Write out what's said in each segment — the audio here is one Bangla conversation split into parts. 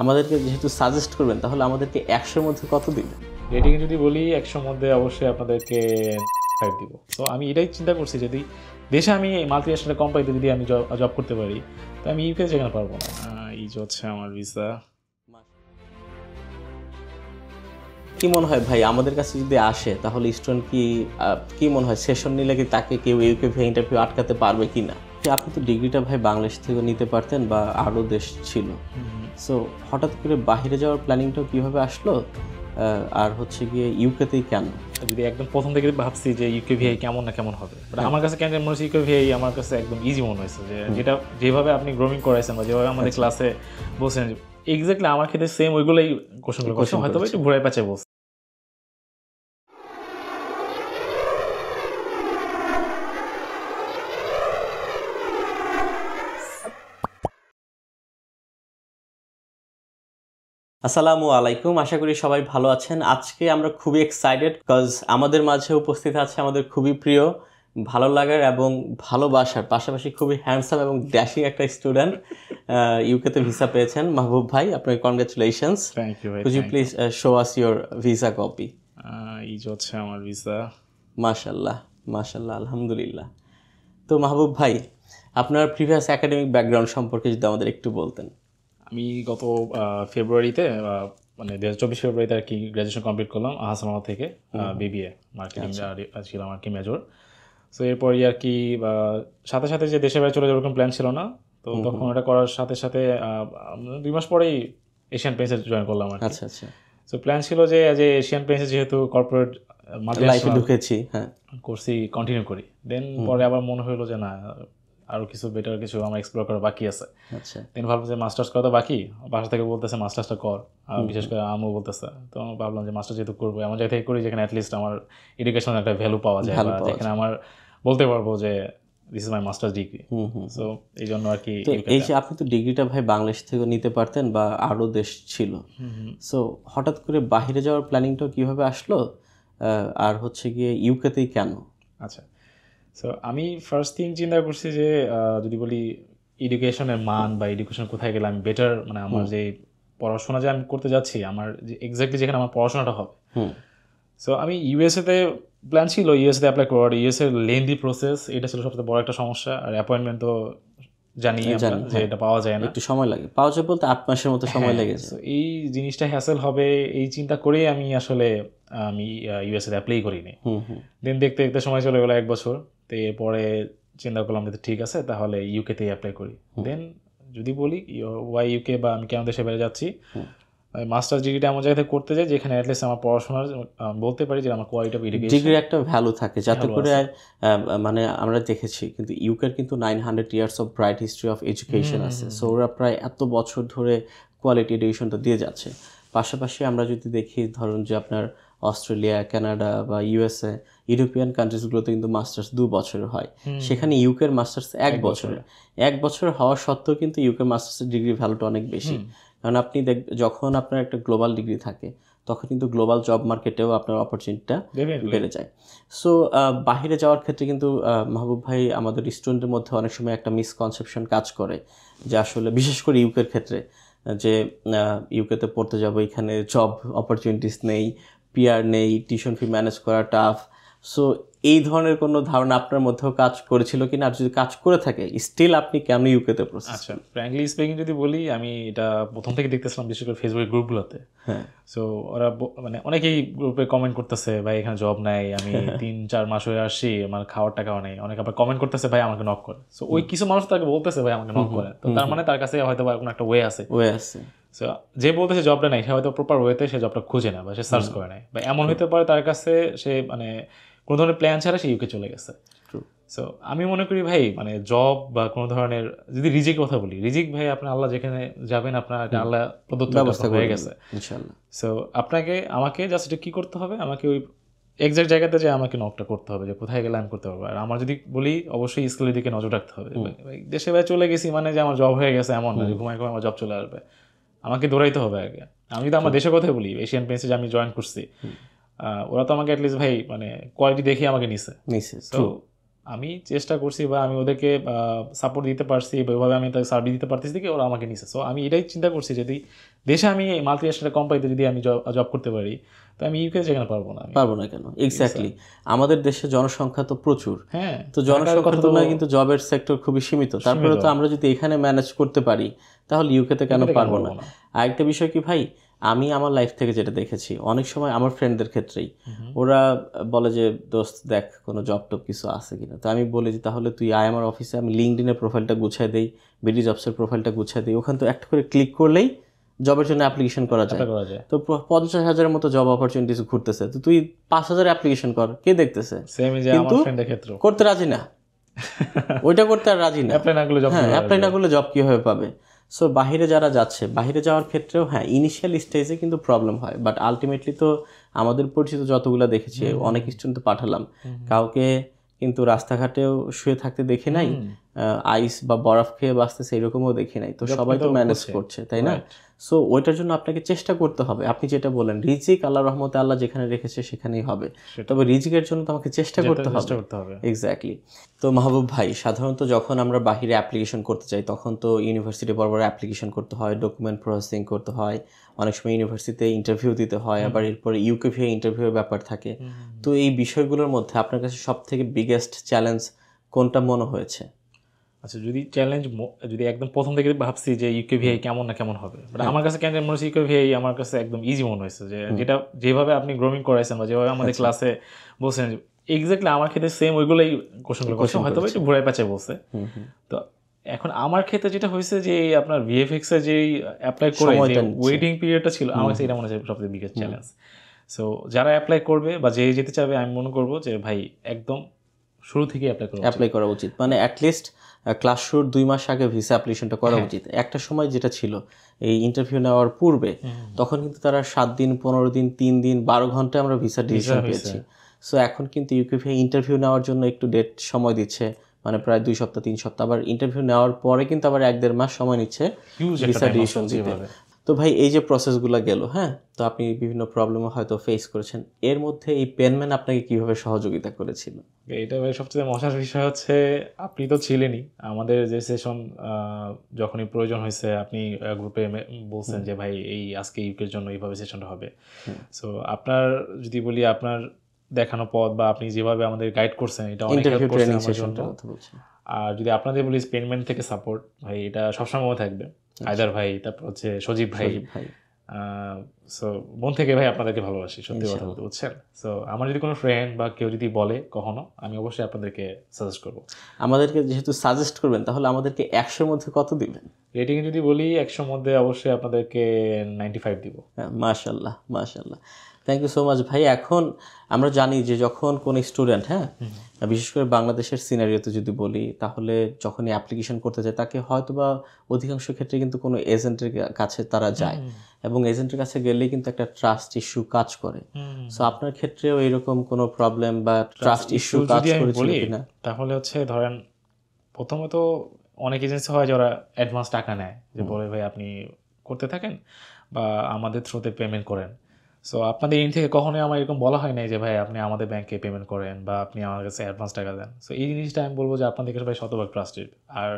আমাদেরকে যেহেতু সাজেস্ট করবেন তাহলে আমাদেরকে 100-র মধ্যে কত দিবেন? রেটিং যদি বলি 100 মধ্যে অবশ্যই আপনাদেরকে 5 দিব। সো আমি এটাই চিন্তা করছি, যদি দেশে আমি মাল্টি ন্যাশনাল কোম্পানিতে যদি আমি জব করতে পারি, তো আমি ইউকে যেখানে পারবো না। এই যে হচ্ছে আমার ভিসা। কি মনে হয় ভাই, আমাদের কাছে যদি আসে তাহলে স্টুডেন্ট কি মনে হয় সেশন নিলে কি তাকে কেউ ইউকে ভিসা ইন্টারভিউ আটকাতে পারবে কি না? আপনি তো ডিগ্রিটা ভাই বাংলাদেশ থেকে নিতে পারতেন বা আরও দেশ ছিল, সো হঠাৎ করে বাইরে যাওয়ার প্ল্যানিংটাও কীভাবে আসলো, আর হচ্ছে গিয়ে ইউকেতেই কেন? যদি একদম প্রথম থেকে ভাবছি যে ইউকে ভিআই কেমন না কেমন হবে, বাট আমার কাছে কেন মনে হচ্ছে ইউকে ভিআই আমার কাছে একদম ইজি মনে হয়েছে। যেটা যেভাবে আপনি গ্রোমিং করাইছেন বা যেভাবে আমাদের ক্লাসে বলছেন, এক্স্যাক্টলি আমার ক্ষেত্রে সেম ওইগুলোই কোশ্চেনগুলো হয়তো একটু ঘুরাই পাচ্ছে বলছে। আসসালামু আলাইকুম, আশা করি সবাই ভালো আছেন। আজকে আমরা খুবই এক্সাইটেড বিকজ আমাদের মাঝে উপস্থিত আছে আমাদের খুবই প্রিয়, ভালো লাগার এবং ভালোবাসার পাশাপাশি খুবই হ্যান্ডসাম এবং ড্যাশিং একটা স্টুডেন্ট, ইউকেতে ভিসা পেয়েছেন। মাহবুব ভাই, আপনাকে কনগ্রাচুলেশনস। থ্যাংক ইউ ভাই। Could you please show us your visa copy? এই যে হচ্ছে আমার ভিসা। মাশাল্লাহ মাশাল্লাহ, আলহামদুলিল্লাহ। তো মাহবুব ভাই, আপনার প্রিভিয়াস একাডেমিক ব্যাকগ্রাউন্ড সম্পর্কে যদি আমাদের একটু বলতেন। আমি গত ফেব্রুয়ারিতে মানে 2024 ফেব্রুয়ারিতে আর কি গ্র্যাজুয়েশন কমপ্লিট করলাম আহসানওয়ালা থেকে, বিবিএ মার্কেটিং ছিল আমার কি মেজর। সো এরপরই আর কি সাথে সাথে যে দেশের বাইরে চলে যাওয়ার কোনো প্ল্যান ছিল না, তো তখন ওটা করার সাথে সাথে 2 মাস পরেই এশিয়ান পেইন্টসে জয়েন করলাম আর কি। আচ্ছা আচ্ছা। সো প্ল্যান ছিল যে এশিয়ান পেইন্টসে যেহেতু কর্পোরেট লাইফে ঢুকেছি, হ্যাঁ, কোর্সই কন্টিনিউ করি। দেন পরে আবার মনে হলো যে না, আরও কিছু বেটার কিছু আমার এক্সপ্লোর করা বাকি আছে। আচ্ছা। দেন ভাবলাম যে মাস্টার্স করা তো বাকি, বাসা থেকে বলতেছে মাস্টার্সটা কর, বিশেষ করে আম্মু বলতেছে। তো আমি ভাবলাম যে মাস্টার্স যেহেতু করবো, এমন জায়গা থেকে করি যেখানে অ্যাটলিস্ট আমার এডুকেশনের একটা ভ্যালু পাওয়া যায়, বা যেখানে আমার বলতে পারবো যে this is my masters degree. So এই জন্য আর কি। এই যে আপনি তো ডিগ্রিটা ভাই বাংলাদেশ থেকে নিতে পারতেন বা আরও দেশ ছিল, সো হঠাৎ করে বাইরে যাওয়ার প্ল্যানিংটা কিভাবে আসলো, আর হচ্ছে গিয়ে ইউকেতেই কেন? আচ্ছা, সো আমি ফার্স্ট থিং চিন্তা করছি যে যদি বলি এডুকেশনের মান বা এডুকেশন কোথায় গেলে আমি বেটার, মানে আমার যে পড়াশোনা যে আমি করতে যাচ্ছি, আমার যে এক্স্যাক্টলি যেখানে আমার পড়াশোনাটা হবে। সো আমি ইউএসএতে প্ল্যান ছিল ইউএসএতে অ্যাপ্লাই করার। ইউএসএর লেন্দি প্রসেস, এটা ছিল সবচেয়ে বড় একটা সমস্যা। আর অ্যাপয়েন্টমেন্ট তো জানি যে এটা পাওয়া যায় না, একটু সময় লাগে। পাওয়া যায় বলতে 8 মাসের মতো সময় লেগেছে। এই জিনিসটা হ্যাসেল হবে এই চিন্তা করেই আমি আসলে ইউএসএতে অ্যাপ্লাই করিনি। দেন দেখতে দেখতে সময় চলে গেলো 1 বছর। তো এরপরে চিন্তা করলাম যে ঠিক আছে, তাহলে ইউকেতেই অ্যাপ্লাই করি। দেন যদি বলি ওয়াই ইউকে বা আমি কেন দেশে বেড়ে যাচ্ছি, মাস্টার্স ডিগ্রিটা এমন জায়গাতে করতে যাই যেখানে অ্যাটলিস্ট আমার পড়াশোনার বলতে পারি যে আমার কোয়ালিটি অফ এডুকেশন ডিগ্রির একটা ভ্যালু থাকে, যাতে করে মানে আমরা দেখেছি কিন্তু ইউকের কিন্তু 900 years of bright history of education আছে। সো ওরা প্রায় এত বছর ধরে কোয়ালিটি এডুকেশনটা দিয়ে যাচ্ছে। পাশাপাশি আমরা যদি দেখি, ধরুন যে আপনার অস্ট্রেলিয়া, কানাডা বা ইউএসএ, ইউরোপিয়ান কান্ট্রিজগুলোতে কিন্তু মাস্টার্স 2 বছরের হয়, সেখানে ইউকের মাস্টার্স 1 বছরের। 1 বছর হওয়া সত্ত্বেও কিন্তু ইউকের মাস্টার্সের ডিগ্রির ভ্যালুটা অনেক বেশি। কারণ আপনি যখন আপনার একটা গ্লোবাল ডিগ্রি থাকে তখন কিন্তু গ্লোবাল জব মার্কেটেও আপনার অপরচুনিটিটা বেড়ে যায়। সো বাহিরে যাওয়ার ক্ষেত্রে কিন্তু মাহবুব ভাই, আমাদের স্টুডেন্টের মধ্যে অনেক সময় একটা মিসকনসেপশন কাজ করে যে আসলে বিশেষ করে ইউকের ক্ষেত্রে, যে ইউকেতে পড়তে যাবো, এখানে জব অপরচুনিটিস নেই, পিআর নেই, টিউশন ফি ম্যানেজ করা টাফ। সো এই ধরনের কোনো ধারণা আপনার মধ্যেও কাজ করেছিল কিনা, আর যদি কাজ করে থাকে স্টিল আপনি কেন ইউকেতে প্রসেস? আচ্ছা, ফ্র্যাঙ্কলি স্পিকিং যদি বলি, আমি এটা প্রথম থেকে দেখতেছিলাম বিশেষ করে ফেসবুক গ্রুপগুলোতে। হ্যাঁ, সো ওরা মানে অনেকেই গ্রুপে কমেন্ট করতেছে, ভাই এখানে জব নাই, আমি 3-4 মাস হয়ে আসছি, আমার খাওয়ার টাকাও নেই। অনেকে আবার কমেন্ট করতেছে, ভাই আমাকে নক করে। সো ওই কিছু মানুষ তাকে বলতেছে ভাই আমাকে নক করে, তো তার মানে তার কাছে হয়তো বা কোনো একটা ওয়ে আছে। সো যে বলতেছে জবটা নাই, সে হয়তো প্রপার ওয়েতে সে জবটা খুঁজে না বা সে সার্চ করে নাই, বা এমন হতে পারে তার কাছে সে মানে কোনো ধরনের প্ল্যান ছাড়া সে ইউকে চলে গেছে। সো আমি মনে করি ভাই, মানে জব বা কোনো ধরনের যদি রিজিক কথা বলি, রিজিক ভাই আপনার আল্লাহ যেখানে যাবেন আপনার আল্লাহ প্রদত্ত ব্যবস্থা হয়ে গেছে ইনশাআল্লাহ। সো আমাকে জাস্ট এটা কী করতে হবে, আমাকে ওই এক্সাক্ট জায়গাতে যে আমাকে নকটা করতে হবে যে কোথায় গেলে আমি করতে পারবো। আর আমার যদি বলি অবশ্যই স্কিলের দিকে নজর রাখতে হবে। দেশে বাইরে চলে গেছি মানে যে আমার জব হয়ে গেছে এমন না, যে ঘুমায় ঘুমায় আমার জব চলে আসবে। আমাকে দৌড়াইতে হবে আগে। আমি যদি আমার দেশের কথাই বলি, এশিয়ান পেইন্টসে যে আমি জয়েন করছি, ওরা তো আমাকে অ্যাটলিস্ট ভাই মানে কোয়ালিটি দেখে আমাকে নিছে। তো আমি চেষ্টা করছি বা আমি ওদেরকে সাপোর্ট দিতে পারছি বা ওইভাবে আমি তাকে সার্ভিস দিতে পারতেছি দেখে ওরা আমাকে নিছে। সো আমি এটাই চিন্তা করছি, যদি দেশে আমি মাল্টিন্যাশনাল কোম্পানিতে যদি আমি জব করতে পারি, তো আমি ইউকে যেখানে পারবো না। পারবো না কেন? এক্স্যাক্টলি, আমাদের দেশে জনসংখ্যা তো প্রচুর, হ্যাঁ, তো জনসংখ্যার তুলনায় কিন্তু জবের সেক্টর খুবই সীমিত। তারপরে তো আমরা যদি এখানে ম্যানেজ করতে পারি তাহলে ইউকেতে কেন পারবো না? আরেকটা বিষয় কি ভাই, আমি আমার লাইফ থেকে যেটা দেখেছি, অনেক সময় আমার ফ্রেন্ডদের ক্ষেত্রেই ওরা বলে যে দোস্ত দেখ কোনো জব টব কিছু আছে কিনা, তো আমি বলি যে তাহলে তুই আয় আমার অফিসে, আমি লিঙ্কডইনের প্রোফাইলটা গুছিয়ে দেই, বিডি জবসের প্রোফাইলটা গুছিয়ে দিই, ওখানে তো একটা করে ক্লিক করলেই জবের জন্য অ্যাপ্লিকেশন করা যায়। তো 50,000-এর মতো জব অপরচুনিটিস ঘুরতেছে, তো তুই 5,000 অ্যাপ্লিকেশন কর, কে দেখতেছে? কিন্তু করতে রাজি না, ওইটা করতে আর রাজি না। হ্যাঁ, অ্যাপ্লাই না করলে জব কিভাবে পাবে? সো বাহিরে যারা যাচ্ছে, বাহিরে যাওয়ার ক্ষেত্রেও হ্যাঁ ইনিশিয়াল স্টেজে কিন্তু প্রবলেম হয়, বাট আলটিমেটলি তো আমাদের পরিচিত যতগুলো দেখেছি, অনেক স্টুডেন্ট পাঠালাম, কাউকে কিন্তু রাস্তাঘাটেও শুয়ে থাকতে দেখি নাই, আইস বা বরফ খেয়ে বাঁচতেছে এরকমও দেখি নাই। তো সবাই তো ম্যানেজ করছে, তাই না? সো ওইটার জন্য আপনাকে চেষ্টা করতে হবে। আপনি যেটা বলেন, রিজিক আল্লাহ রহমতে আল্লাহ যেখানে রেখেছে সেখানেই হবে, তবে রিজিকের জন্য তো আমাকে চেষ্টা করতে হবে। এক্স্যাক্টলি। তো মাহবুব ভাই, সাধারণত যখন আমরা বাহিরে অ্যাপ্লিকেশন করতে চাই তখন তো ইউনিভার্সিটি বরাবর অ্যাপ্লিকেশন করতে হয়, ডকুমেন্ট প্রসেসিং করতে হয়, অনেক সময় ইউনিভার্সিটিতে ইন্টারভিউ দিতে হয়, আবার এরপরে ইউকেভিএ ইন্টারভিউয়ের ব্যাপার থাকে। তো এই বিষয়গুলোর মধ্যে আপনার কাছে সব থেকে বিগেস্ট চ্যালেঞ্জ কোনটা মনে হয়েছে? আচ্ছা, যদি চ্যালেঞ্জ, যদি একদম প্রথম থেকে ভাবছি যে ইউকেভিআই কেমন না কেমন হবে, বাট আমার কাছে কেন মনে হচ্ছে ইউকেভিআই আমার কাছে একদম ইজি মনে হয়েছে। যেটা যেভাবে আপনি গ্রোমিং করাইছেন বা যেভাবে আমাদের ক্লাসে বলছেন, এক্স্যাক্টলি আমার ক্ষেত্রে সেম ওইগুলোই কোশ্চেনগুলো করছে, হয়তো একটু ঘুরাই পেঁচাই বলছে। তো এখন আমার ক্ষেত্রে যেটা হয়েছে যে আপনার ভিএফএক্স এর যে অ্যাপ্লাই করে ওয়েটিং পিরিয়ডটা ছিল, আমার কাছে এটা মনে হচ্ছে সবচেয়ে বিগেস্ট চ্যালেঞ্জ। সো যারা অ্যাপ্লাই করবে বা যে যেতে চাবে, আমি মনে করবো যে ভাই একদম শুরু থেকে অ্যাপ্লাই করা উচিত। মানে অ্যাটলিস্ট ক্লাস শুরুর 2 মাস আগে ভিসা অ্যাপ্লিকেশনটা করা উচিত। একটা সময় যেটা ছিল এই ইন্টারভিউ নেওয়ার পূর্বে, তখন কিন্তু তারা 7 দিন, 15 দিন, 3 দিন, 12 ঘন্টায় আমরা ভিসা ডিসিশন পেয়েছি। সো এখন কিন্তু ইউকেভিএ ইন্টারভিউ নেওয়ার জন্য একটু ডেট সময় দিচ্ছে, মানে প্রায় 2 সপ্তাহ 3 সপ্তাহ, আবার ইন্টারভিউ নেওয়ার পরে কিন্তু আবার 1-1.5 মাস সময় নিচ্ছে ভিসা ডিসিশন দিতে। তো ভাই এই যে প্রসেসগুলো গেল, হ্যাঁ, তো আপনি বিভিন্ন প্রবলেমও হয়তো ফেস করেছেন, এর মধ্যে এই পেনম্যান আপনাকে কিভাবে সহযোগিতা করেছিল? এটা ভাই সবচেয়ে মজার বিষয় হচ্ছে, আপনি তো ছিলেনই আমাদের যে সেশন, যখনই প্রয়োজন হয়েছে আপনি গ্রুপে বলছেন যে ভাই এই আজকে ইউকের জন্য এইভাবে সেশনটা হবে। সো আপনার যদি বলি, আপনার দেখানো পথ বা আপনি যেভাবে আমাদের গাইড করছেন, এটা অনেক হেল্প করছে আমার জন্য। আর যদি আপনাদের বলি পেনম্যান থেকে সাপোর্ট, ভাই এটা সবসময় থাকবে। আয়দার ভাই, তারপর হচ্ছে সজীব ভাই। সো মন থেকে ভাই আপনাদেরকে ভালোবাসি, সত্যি কথা বলতে, বুঝছেন? সো আমার যদি কোনো ফ্রেন্ড বা কেউ যদি বলে কখনো, আমি অবশ্যই আপনাদেরকে সাজেস্ট করবো। আমাদেরকে যেহেতু সাজেস্ট করবেন, তাহলে আমাদেরকে 100-র মধ্যে কত দিবেন? রেটিং যদি বলি 100-র মধ্যে অবশ্যই আপনাদেরকে 95 দিব। মাশাআল্লাহ, মাশাআল্লাহ, থ্যাংক ইউ সো মাচ ভাই। এখন আমরা জানি যে যখন কোনো স্টুডেন্ট, হ্যাঁ, বিশেষ করে বাংলাদেশের সিনারিওতে যদি বলি, তাহলে যখনই অ্যাপ্লিকেশন করতে যায় তাকে হয়তো বা অধিকাংশ ক্ষেত্রে কিন্তু কোনো এজেন্টের কাছে তারা যায়, এবং এজেন্টের কাছে গেলেই কিন্তু একটা ট্রাস্ট ইস্যু কাজ করে। সো আপনার ক্ষেত্রেও এরকম কোনো প্রবলেম বা ট্রাস্ট ইস্যু কাজ করেছিল কিনা? তাহলে হচ্ছে ধরেন, প্রথমত অনেক এজেন্সি হয় যারা অ্যাডভান্স টাকা নেয়, যে বলে ভাই আপনি করতে থাকেন বা আমাদের থ্রুতে পেমেন্ট করেন। সো আপনাদের ইন থেকে কখনোই আমার এরকম বলা হয় নাই যে ভাই আপনি আমাদের ব্যাংকে পেমেন্ট করেন বা আপনি আমার কাছে অ্যাডভান্স টাকা দেন। সো এই জিনিসটা আমি বলবো যে আপনাদের কাছে ভাই শতভাগ ট্রাস্টেড। আর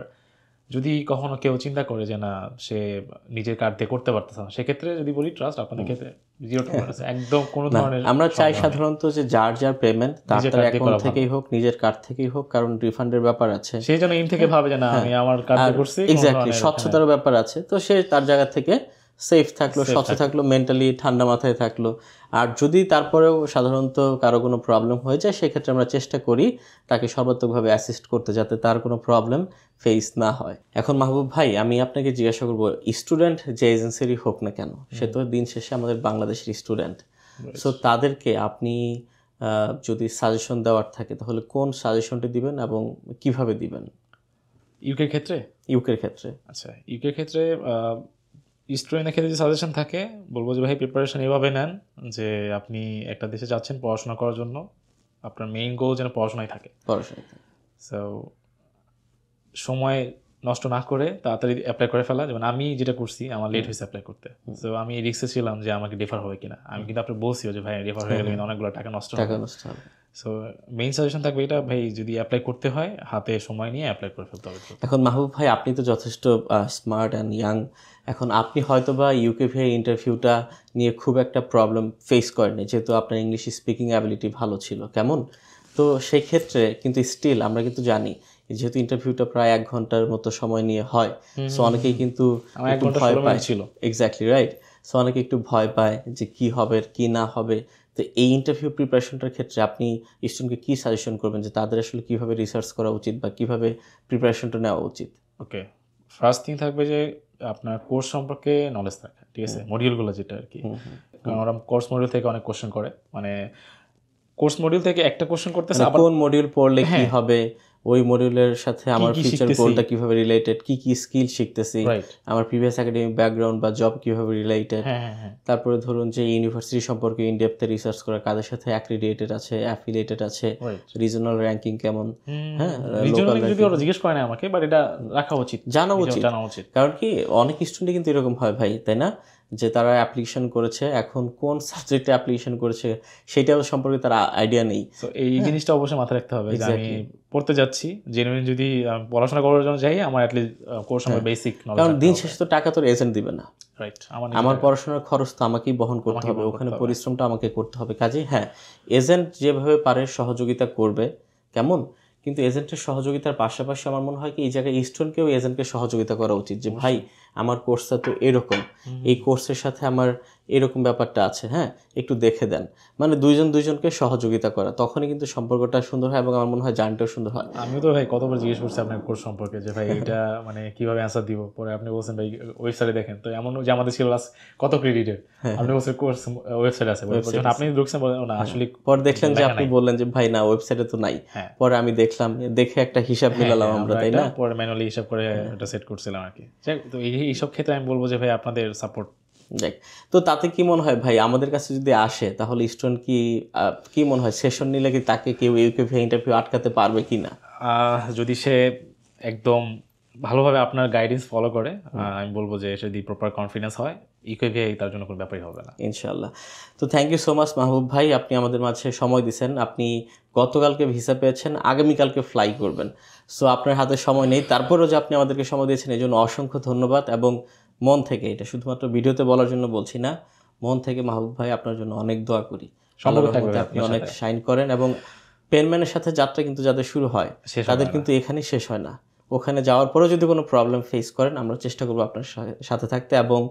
যদি কখনো কেউ চিন্তা করে যে না, সে নিজের কার্ড দিয়ে করতে পারতেছে না, সেক্ষেত্রে যদি বলি ট্রাস্ট আপনাদের ক্ষেত্রে 0 টলারেন্স, একদম কোনো ধরনের। আমরা চাই সাধারণত যে যার পেমেন্ট তার অ্যাকাউন্ট থেকেই হোক, নিজের কার্ড থেকেই হোক, কারণ রিফান্ডের ব্যাপার আছে। সেই জন্য ইন থেকে ভাবে যে না আমি আমার কার্ড দিয়ে করছি, এক্স্যাক্টলি, স্বচ্ছতার ব্যাপার আছে। তো সে তার জায়গা থেকে সেফ থাকলো, স্বচ্ছ থাকলো, মেন্টালি ঠান্ডা মাথায় থাকলো। আর যদি তারপরেও সাধারণত কারো কোনো প্রবলেম হয়ে যায়, সেক্ষেত্রে আমরা চেষ্টা করি তাকে সর্বাত্মকভাবে অ্যাসিস্ট করতে, যাতে তার কোনো প্রবলেম ফেস না হয়। এখন মাহবুব ভাই, আমি আপনাকে জিজ্ঞাসা করবো, স্টুডেন্ট যে এজেন্সিরই হোক না কেন, সে তো দিন শেষে আমাদের বাংলাদেশের স্টুডেন্ট। সো তাদেরকে আপনি যদি সাজেশন দেওয়ার থাকে, তাহলে কোন সাজেশনটি দিবেন এবং কিভাবে দিবেন? ইউকের ক্ষেত্রে? আচ্ছা, ইউকের ক্ষেত্রে স্টুডেন্টের ক্ষেত্রে যে সাজেশন থাকে, বলবো যে ভাই প্রিপারেশন এভাবে নেন যে আপনি একটা দেশে যাচ্ছেন পড়াশোনা করার জন্য, আপনার মেইন গোল যেন পড়াশোনায় থাকে। সো সময় নষ্ট না করে তাড়াতাড়ি অ্যাপ্লাই করে ফেলা। যেমন আমি যেটা করছি, আমার লেট হয়েছে অ্যাপ্লাই করতে। সো আমি রিস্কে ছিলাম যে আমাকে রেফার হবে কিনা। আমি কিন্তু আপনি বলছিও যে ভাই রেফার হয়ে গেলে অনেকগুলো টাকা নষ্ট হবে। সো মেইন সাজেশন থাকবে এটা ভাই, যদি অ্যাপ্লাই করতে হয় হাতে সময় নিয়ে অ্যাপ্লাই করে ফেলতে হবে। এখন মাহবুব ভাই আপনি তো যথেষ্ট স্মার্ট অ্যান্ড ইয়াং, এখন আপনি হয়তো বা ইউকেভিএ ইন্টারভিউটা নিয়ে খুব একটা প্রবলেম ফেস করেননি, যেহেতু আপনার ইংলিশ স্পিকিং অ্যাবিলিটি ভালো ছিল, কেমন? তো সেই ক্ষেত্রে কিন্তু স্টিল আমরা কিন্তু জানি, যেহেতু ইন্টারভিউটা প্রায় 1 ঘন্টার মতো সময় নিয়ে হয়, সো অনেকেই কিন্তু একটু ভয় পায়। Exactly right. সো অনেকে একটু ভয় পায় যে কি হবে কি না হবে। তো এই ইন্টারভিউ প্রিপারেশনটার ক্ষেত্রে আপনি স্টুডেন্টকে কী সাজেশন করবেন যে তাদের আসলে কীভাবে রিসার্চ করা উচিত বা কীভাবে প্রিপারেশনটা নেওয়া উচিত? ওকে, ফার্স্ট থিং থাকবে যে আপনার কোর্স সম্পর্কে নলেজ থাকে, ঠিক আছে, মডিউলগুলো যেটা আর কি, কারণ ওরা কোর্স মডিউল থেকে অনেক কোশ্চেন করে, মানে কোর্স মডিউল থেকে একটা কোশ্চেন করতেছে, আবার কোন মডিউল পড়লে কি হবে, ওই মডিউলের সাথে আমার ফিউচার গোলটা কিভাবে রিলেটেড, কি কি স্কিল শিখতেছি, আমার প্রিভিয়াস একাডেমিক ব্যাকগ্রাউন্ড বা জব কিভাবে রিলেটেড, তারপরে ধরুন যে ইউনিভার্সিটি সম্পর্কে ইন ডেপথে রিসার্চ করা, কাদের সাথে অ্যাক্রিডিটেড আছে, অ্যাফিলিয়েটেড আছে, রিজনাল র্যাঙ্কিং কেমন, হ্যাঁ লোকাল যদি ওরা জিজ্ঞেস করে না আমাকে, বাট এটা রাখা উচিত, জানা উচিত। কারণ কি অনেক স্টুডেন্ট কিন্তু এরকম হয় ভাই, তাই না, যে তারা অ্যাপ্লিকেশন করেছে, এখন কোন সাবজেক্টে অ্যাপ্লিকেশন করেছে সেটাও সম্পর্কে তার আইডিয়া নেই। তো এই জিনিসটা অবশ্যই মাথায় রাখতে হবে যে আমি পড়তে যাচ্ছি, জেনুইন যদি পড়াশোনা করার জন্য যাই, আমার অ্যাটলিস্ট কোর্স সম্পর্কে বেসিক নলেজ, কারণ দিন শেষে তো টাকা তো এজেন্ট দিবে না, রাইট, আমার পড়াশোনার খরচ তো আমাকেই বহন করতে হবে, ওখানে পরিশ্রমটা আমাকে করতে হবে। কাজেই হ্যাঁ, এজেন্ট যেভাবে পারে সহযোগিতা করবে, কেমন, কিন্তু এজেন্টের সহযোগিতার পাশাপাশি আমার মনে হয় কি এই জায়গায় স্টুডেন্টকেও এজেন্টকে সহযোগিতা করা উচিত, যে ভাই আমার কোর্সটা তো এরকম, এই কোর্সের সাথে আমার এরকম ব্যাপারটা আছে, হ্যাঁ একটু দেখে দেন, মানে দুইজনকে সহযোগিতা করা, তখনই কিন্তু সম্পর্কটা সুন্দর হয় এবং আমার মনে হয় জার্নিটাও সুন্দর হয়। আমিও তো ভাই কতবার জিজ্ঞেস করছি আপনার কোর্স সম্পর্কে যে ভাই এটা মানে কিভাবে অ্যান্সার দিব, পরে আপনি বলছেন ভাই ওয়েবসাইটে দেখেন, তো এমন যে আমাদের সিলেবাস কত ক্রেডিটের, আপনি বলছেন কোর্স ওয়েবসাইট আছে, যখন আপনি ঢুকছেন না আসলে, পরে দেখলেন যে আপনি বললেন যে ভাই না ওয়েবসাইটে তো নাই, পরে আমি দেখলাম, দেখে একটা হিসাব মিলালাম আমরা, তাই না, পরে ম্যানুয়ালি হিসাব করে এটা সেট করছিলাম আর কি। তো এইসব ক্ষেত্রে আমি বলবো যে ভাই আপনাদের সাপোর্ট দেখ, তো তাতে কি মনে হয় ভাই, আমাদের কাছে যদি আসে তাহলে স্টুডেন্ট কি মনে হয় সেশন নিলে কি তাকে কেউ ইউকেভিএ ইন্টারভিউ আটকাতে পারবে কি না? যদি সে একদম ভালোভাবে আপনার গাইডেন্স ফলো করে, আমি বলবো যে যদি প্রপার কনফিডেন্স হয়, ইউকেভিএ তার জন্য কোনো ব্যাপারই হবে না, ইনশাআল্লাহ। তো থ্যাংক ইউ সো মাচ মাহবুব ভাই, আপনি আমাদের মাঝে সময় দিয়েছেন। আপনি গতকালকে ভিসা পেয়েছেন, আগামীকালকে ফ্লাই করবেন, সো আপনার হাতে সময় নেই, তারপরেও যে আপনি আমাদেরকে সময় দিয়েছেন এই জন্য অসংখ্য ধন্যবাদ। এবং মন থেকে, এটা শুধুমাত্র ভিডিওতে বলার জন্য বলছি না, মন থেকে মাহবুব ভাই আপনার জন্য অনেক দোয়া করি, আপনি অনেক শাইন করেন। এবং পেনম্যানের সাথে যাত্রা কিন্তু যাদের শুরু হয় তাদের কিন্তু এখানেই শেষ হয় না, ওখানে যাওয়ার পরেও যদি কোনো প্রবলেম ফেস করেন, আমরা চেষ্টা করবো আপনার সাথে থাকতে, এবং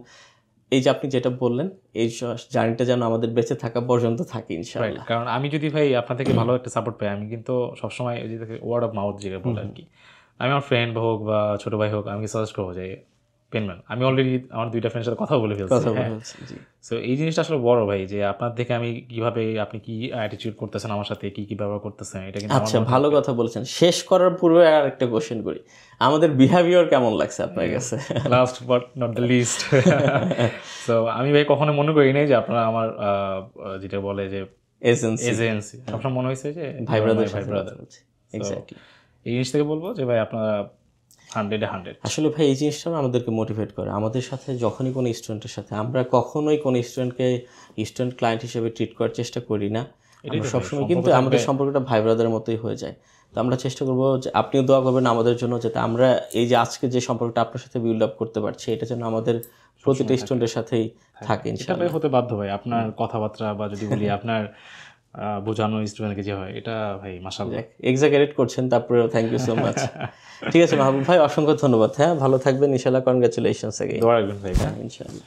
এই যে আপনি যেটা বললেন এই জার্নিটা যেন আমাদের বেঁচে থাকা পর্যন্ত থাকে ইনশাআল্লাহ। কারণ আমি যদি ভাই আপনার থেকে ভালো একটা সাপোর্ট পাই, আমি কিন্তু সবসময় ওয়ার্ড অফ মাউথ যেটা বলে আর কি, আমি আমার ফ্রেন্ড হোক বা ছোটো ভাই হোক, আমি সাজেস্ট করবো যে পেনম্যান, আমি অলরেডি আমার 2টা ফ্রেন্ডের সাথে কথা বলে ফেলছি। সো এই জিনিসটা আসলে বড় ভাই, যে আপনার থেকে আমি কিভাবে, আপনি কি অ্যাটিটিউড করতেছেন আমার সাথে, কি কি ব্যবহার করতেছেন, এটা কিন্তু আচ্ছা ভালো কথা বলেছেন। শেষ করার পূর্বে আর একটা কোশ্চেন করি, আমাদের বিহেভিয়ার কেমন লাগছে আপনার কাছে? Last but not the least, so আমি ভাই কখনো মনে করি নাই যে আপনারা আমার যেটা বলে যে এজেন্সি, সবসময় মনে হয়েছে যে ভাই ব্রাদার। এক্স্যাক্টলি, এই জিনিস থেকে বলবো যে ভাই আপনারা 100 আসলে ভাই এই জিনিসটা আমাদেরকে মোটিভেট করে। আমাদের সাথে যখনই কোনো স্টুডেন্টের সাথে, আমরা কখনোই কোনো স্টুডেন্টকে স্টুডেন্ট ক্লায়েন্ট হিসেবে ট্রিট করার চেষ্টা করি না, আমরা সবসময় কিন্তু আমাদের সম্পর্কটা ভাই ব্রাদারের মতোই হয়ে যায়। তো আমরা চেষ্টা করবো যে আপনিও দোয়া করবেন আমাদের জন্য, যাতে আমরা এই যে আজকে যে সম্পর্কটা আপনার সাথে বিল্ড আপ করতে পারছি, এটা যেন আমাদের প্রতিটা স্টুডেন্টের সাথেই থাকে ইনশাআল্লাহ। হতে বাধ্য ভাই, আপনার কথাবার্তা বা যদি বলি আপনার বোঝানো স্টুডেন্টকে যে হয়, এটা ভাই মাশাআল্লাহ এক্সাজারেট করছেন, তারপরে থ্যাংক ইউ সো মাচ। ঠিক আছে মাহবুব ভাই, অসংখ্য ধন্যবাদ। হ্যাঁ ভালো থাকবেন ইনশাআল্লাহ, কনগ্রাচুলেশনস আগে, দোয়া রাখবেন ভাই, ইনশাআল্লাহ।